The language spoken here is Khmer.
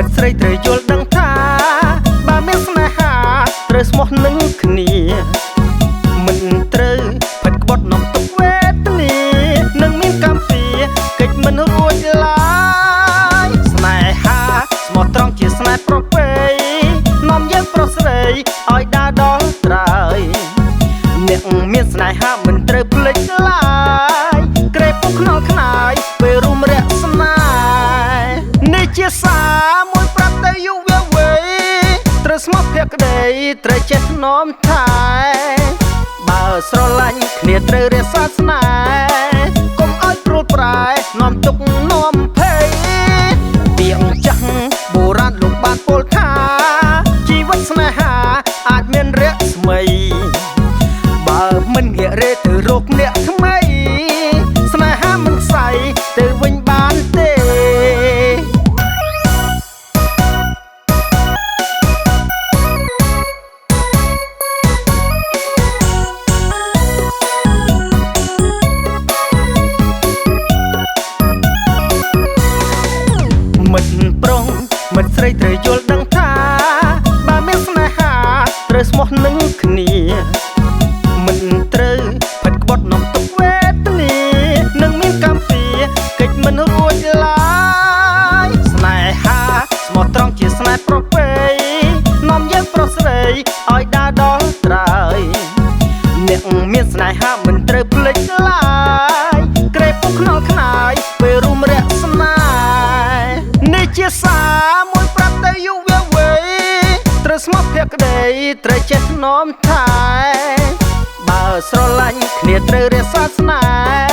មិត្តស្រីត្រូវយល់ដឹងថាបើមានស្នេហាត្រូវស្មោះនឹងគ្នាមិនត្រូវផិតក្បត់នាំទុកវេទនានឹងមានកម្មពីកិច្ចមិនរួចឡើយស្នេហាស្មោះត្រង់ជាស្នេហ៍ប្រពៃនាំយើងប្រុសស្រីឲ្យដើរដល់ត្រើយអ្នកមានស្នេហាមិនត្រូវភ្លេចឡើយក្រែពុកខ្នល់ខ្នាយពេលរួមរស្នានេះជាសារមួយប្រាប់ទៅយុវវ័យត្រូវស្មោះភក្តីត្រូវចេះថ្នមថែបើស្រឡាញ់គ្នាត្រូវរក្សាស្នេហ៍កុំឲ្យព្រួតប្រែនាំទុកនាំភ័យពាក្យចាស់បុរាណលោកបានពោលថាជីវិតស្នេហាអាចមានរស្មីបើមិនងាករេទៅរកអ្នកថ្មីស្នេហាមិនខ្សែទៅវិញបានទេមិត្តប្រុសមិត្តស្រីត្រូវយល់ដឹងថាបើមានស្នេហាត្រូវស្មោះនឹងគ្នាមិនត្រូវផិតក្បត់នាំទុកវេទនានឹងមានកម្មពីកិច្ចមិនរួចឡើយស្នេហាស្មោះត្រង់ជាស្នេហ៍ប្រពៃនាំយើងប្រុសស្រីឲ្យដើរដល់ត្រើយអ្នកមានស្នេហាមិនត្រូវភ្លេចឡើយក្រែពុកខ្នល់ខ្នាយពេលរួមរស្នានេះជាសារមួយប្រាប់ទៅយុវវ័យត្រូវស្មោះភក្តីត្រូវចេះថ្នមថែបើស្រឡាញ់គ្នាត្រូវរក្សាស្នេហ៍